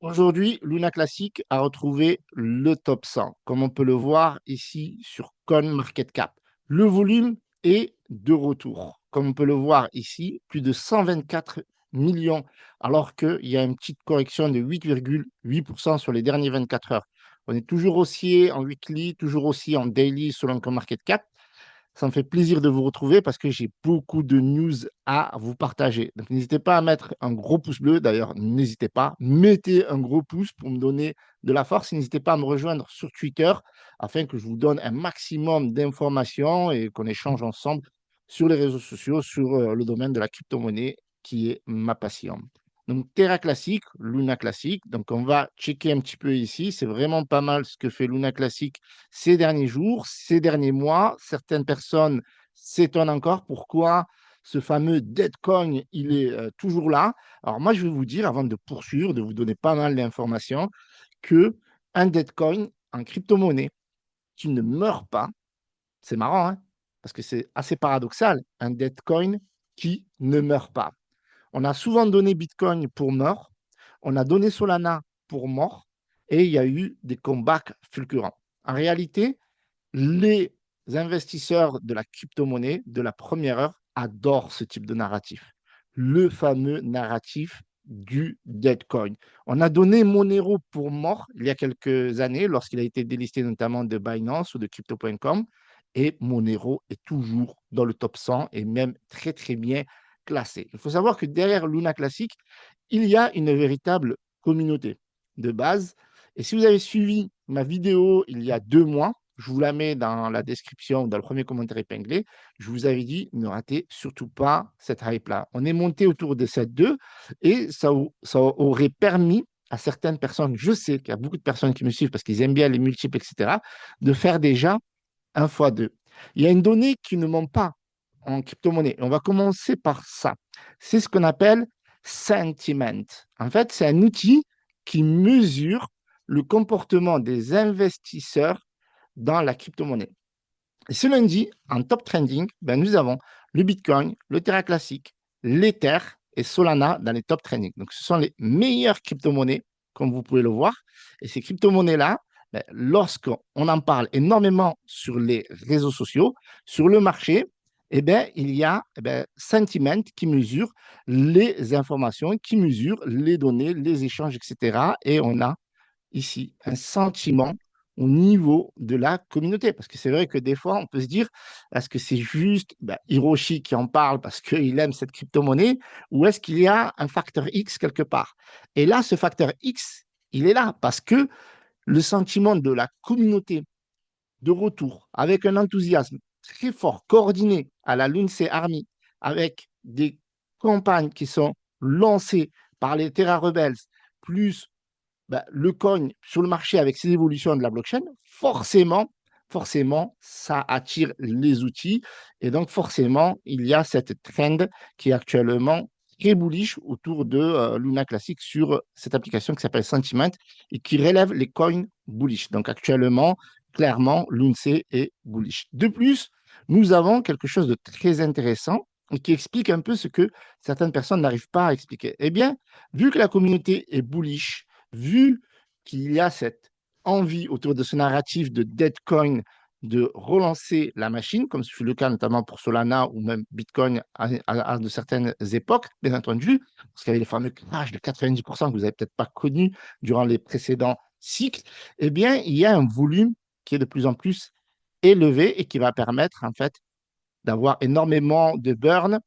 Aujourd'hui, Luna Classic a retrouvé le top 100, comme on peut le voir ici sur CoinMarketCap. Le volume est de retour, comme on peut le voir ici, plus de 124 millions, alors qu'il y a une petite correction de 8,8% sur les dernières 24 heures. On est toujours haussier en weekly, toujours haussier en daily selon CoinMarketCap. Ça me fait plaisir de vous retrouver parce que j'ai beaucoup de news à vous partager. Donc, n'hésitez pas à mettre un gros pouce bleu. D'ailleurs, n'hésitez pas, mettez un gros pouce pour me donner de la force. N'hésitez pas à me rejoindre sur Twitter afin que je vous donne un maximum d'informations et qu'on échange ensemble sur les réseaux sociaux, sur le domaine de la crypto-monnaie qui est ma passion. Donc, Terra Classic, Luna Classic. Donc, on va checker un petit peu ici. C'est vraiment pas mal ce que fait Luna Classic ces derniers jours, ces derniers mois. Certaines personnes s'étonnent encore pourquoi ce fameux Deadcoin, il est toujours là. Alors, moi, je vais vous dire, avant de poursuivre, de vous donner pas mal d'informations, que un Deadcoin en crypto-monnaie qui ne meurt pas, c'est marrant, hein, parce que c'est assez paradoxal, un Deadcoin qui ne meurt pas. On a souvent donné Bitcoin pour mort, on a donné Solana pour mort, et il y a eu des comebacks fulgurants. En réalité, les investisseurs de la crypto-monnaie de la première heure adorent ce type de narratif, le fameux narratif du Deadcoin. On a donné Monero pour mort il y a quelques années lorsqu'il a été délisté notamment de Binance ou de crypto.com et Monero est toujours dans le top 100 et même très très bien classé. Il faut savoir que derrière Luna Classic, il y a une véritable communauté de base. Et si vous avez suivi ma vidéo il y a 2 mois, je vous la mets dans la description, dans le premier commentaire épinglé, je vous avais dit, ne ratez surtout pas cette hype-là. On est monté autour de cette 2 et ça aurait permis à certaines personnes, je sais qu'il y a beaucoup de personnes qui me suivent parce qu'ils aiment bien les multiples, etc., de faire déjà 1 fois 2. Il y a une donnée qui ne ment pas en crypto-monnaie. On va commencer par ça. C'est ce qu'on appelle sentiment. En fait, c'est un outil qui mesure le comportement des investisseurs dans la crypto-monnaie. Et ce lundi, en top trending, ben, nous avons le Bitcoin, le Terra classique, l'Ether et Solana dans les top trending. Donc, ce sont les meilleures crypto-monnaies, comme vous pouvez le voir. Et ces crypto-monnaies-là, ben, lorsqu'on en parle énormément sur les réseaux sociaux, sur le marché, eh bien, il y a Sentiment qui mesure les informations, qui mesure les données, les échanges, etc. Et on a ici un sentiment au niveau de la communauté. Parce que c'est vrai que des fois, on peut se dire, est-ce que c'est juste Hiroshi qui en parle parce qu'il aime cette crypto-monnaie ou est-ce qu'il y a un facteur X quelque part? Et là, ce facteur X, il est là parce que le sentiment de la communauté de retour avec un enthousiasme très fort, coordonné à la Lunce Army, avec des campagnes qui sont lancées par les Terra Rebels, plus le coin sur le marché avec ces évolutions de la blockchain, forcément, ça attire les outils. Et donc, forcément, il y a cette trend qui est actuellement très bullish autour de Luna Classic sur cette application qui s'appelle Sentiment et qui relève les coins bullish. Donc, actuellement, clairement, Lunce est bullish. De plus, nous avons quelque chose de très intéressant et qui explique un peu ce que certaines personnes n'arrivent pas à expliquer. Eh bien, vu que la communauté est bullish, vu qu'il y a cette envie autour de ce narratif de Deadcoin de relancer la machine, comme ce fut le cas notamment pour Solana ou même Bitcoin à de certaines époques, bien entendu, parce qu'il y avait les fameux crashs de 90% que vous n'avez peut-être pas connus durant les précédents cycles, eh bien, il y a un volume qui est de plus en plus élevé et qui va permettre, en fait, d'avoir énormément de burn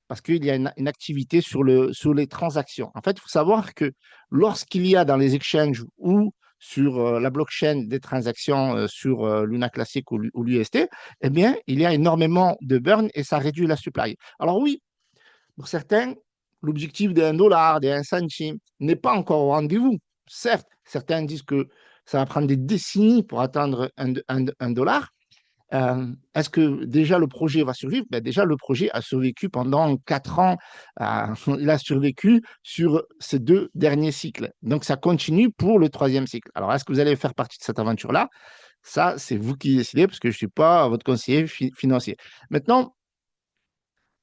parce qu'il y a une activité sur les transactions. En fait, il faut savoir que lorsqu'il y a dans les exchanges ou sur la blockchain des transactions sur Luna Classic ou l'UST, eh bien, il y a énormément de burn et ça réduit la supply. Alors oui, pour certains, l'objectif d'1 dollar, des 1 centime n'est pas encore au rendez-vous. Certes, certains disent que ça va prendre des décennies pour atteindre un dollar, est-ce que déjà le projet va survivre? Ben déjà, le projet a survécu pendant 4 ans. Il a survécu sur ces 2 derniers cycles. Donc, ça continue pour le troisième cycle. Alors, est-ce que vous allez faire partie de cette aventure-là? Ça, c'est vous qui décidez parce que je ne suis pas votre conseiller financier. Maintenant,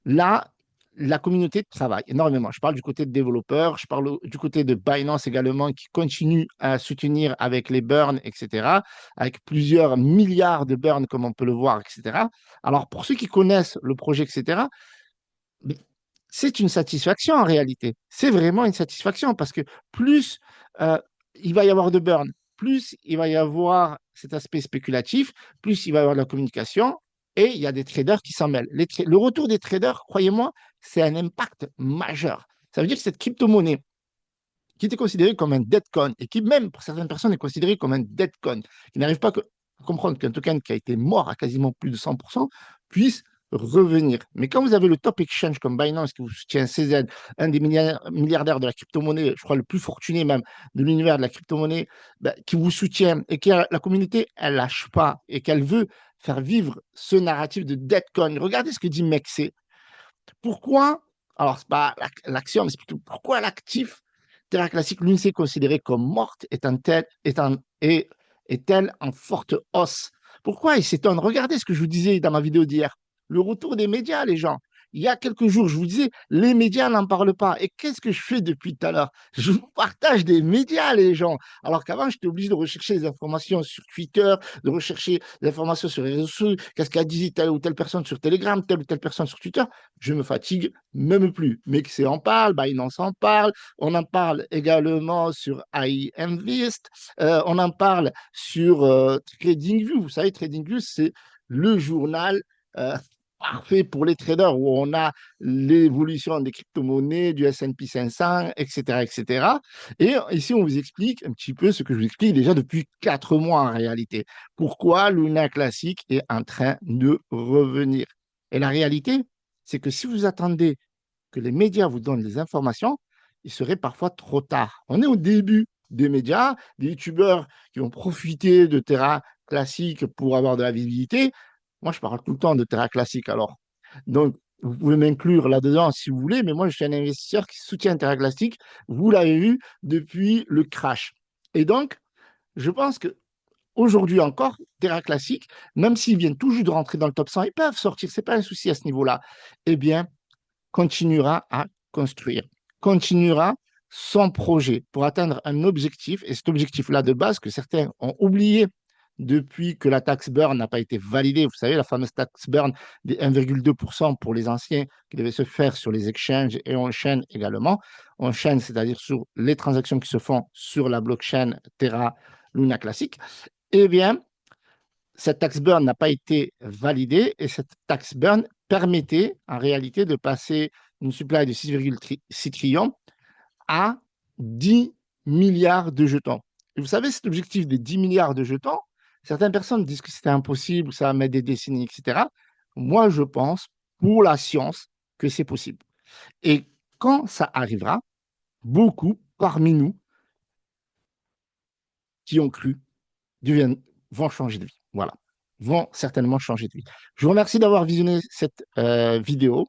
là, la communauté travaille énormément. Je parle du côté de développeurs, je parle du côté de Binance également qui continue à soutenir avec les burns, etc., avec plusieurs milliards de burns comme on peut le voir, etc. Alors pour ceux qui connaissent le projet, etc., mais c'est une satisfaction en réalité. C'est vraiment une satisfaction parce que plus euh, il va y avoir de burn, plus il va y avoir cet aspect spéculatif, plus il va y avoir de la communication et il y a des traders qui s'en mêlent. Le retour des traders, croyez-moi, c'est un impact majeur. Ça veut dire que cette crypto-monnaie qui était considérée comme un dead coin et qui même pour certaines personnes est considérée comme un dead coin, qui n'arrive pas à comprendre qu'un token qui a été mort à quasiment plus de 100% puisse revenir. Mais quand vous avez le top exchange comme Binance qui vous soutient CZ, un des milliardaires de la crypto-monnaie, je crois le plus fortuné même de l'univers de la crypto-monnaie, ben, qui vous soutient et que la communauté, elle lâche pas et qu'elle veut faire vivre ce narratif de dead coin. Regardez ce que dit Mexé. Pourquoi, alors c'est pas l'action, mais c'est plutôt pourquoi l'actif Terra Classique, l'une s'est considérée comme morte, est-elle en forte hausse? Pourquoi il s'étonne? Regardez ce que je vous disais dans ma vidéo d'hier. Le retour des médias, les gens. Il y a quelques jours, je vous disais, les médias n'en parlent pas. Et qu'est-ce que je fais depuis tout à l'heure? Je vous partage des médias, les gens. Alors qu'avant, j'étais obligé de rechercher des informations sur Twitter, de rechercher des informations sur les réseaux sociaux, qu'est-ce qu'a dit telle ou telle personne sur Telegram, telle ou telle personne sur Twitter. Je me fatigue même plus. Mexé en parle, Binance en parle, on en parle également sur iInvest, on en parle sur TradingView. Vous savez, TradingView, c'est le journal euh, parfait pour les traders où on a l'évolution des crypto-monnaies, du S&P 500, etc., etc. Et ici, on vous explique un petit peu ce que je vous explique déjà depuis 4 mois en réalité. Pourquoi Luna Classic est en train de revenir. Et la réalité, c'est que si vous attendez que les médias vous donnent des informations, il serait parfois trop tard. On est au début des médias, des youtubeurs qui ont profité de Terra classique pour avoir de la visibilité. Moi, je parle tout le temps de Terra classique alors. Donc, vous pouvez m'inclure là-dedans si vous voulez, mais moi, je suis un investisseur qui soutient Terra classique. Vous l'avez vu depuis le crash. Et donc, je pense que aujourd'hui encore, Terra Classique, même s'ils viennent toujours de rentrer dans le top 100, ils peuvent sortir, ce n'est pas un souci à ce niveau-là. Eh bien, continuera à construire, continuera son projet pour atteindre un objectif, et cet objectif-là de base que certains ont oublié depuis que la taxe burn n'a pas été validée. Vous savez, la fameuse taxe burn des 1,2% pour les anciens qui devait se faire sur les exchanges et on-chain également. On-chain, c'est-à-dire sur les transactions qui se font sur la blockchain Terra Luna classique. Eh bien, cette taxe burn n'a pas été validée et cette taxe burn permettait en réalité de passer une supply de 6,6 trillions à 10 milliards de jetons. Et vous savez, cet objectif de 10 milliards de jetons, certaines personnes disent que c'était impossible, ça va mettre des décennies, etc. Moi, je pense, pour la science, que c'est possible. Et quand ça arrivera, beaucoup parmi nous qui ont cru vont changer de vie. Voilà, vont certainement changer de vie. Je vous remercie d'avoir visionné cette vidéo.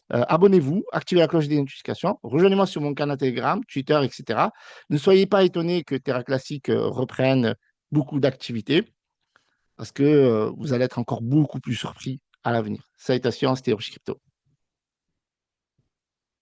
Abonnez-vous, activez la cloche des notifications, rejoignez-moi sur mon canal Telegram, Twitter, etc. Ne soyez pas étonnés que Terra Classic reprenne beaucoup d'activités parce que vous allez être encore beaucoup plus surpris à l'avenir. Salutations, c'était Roche Crypto.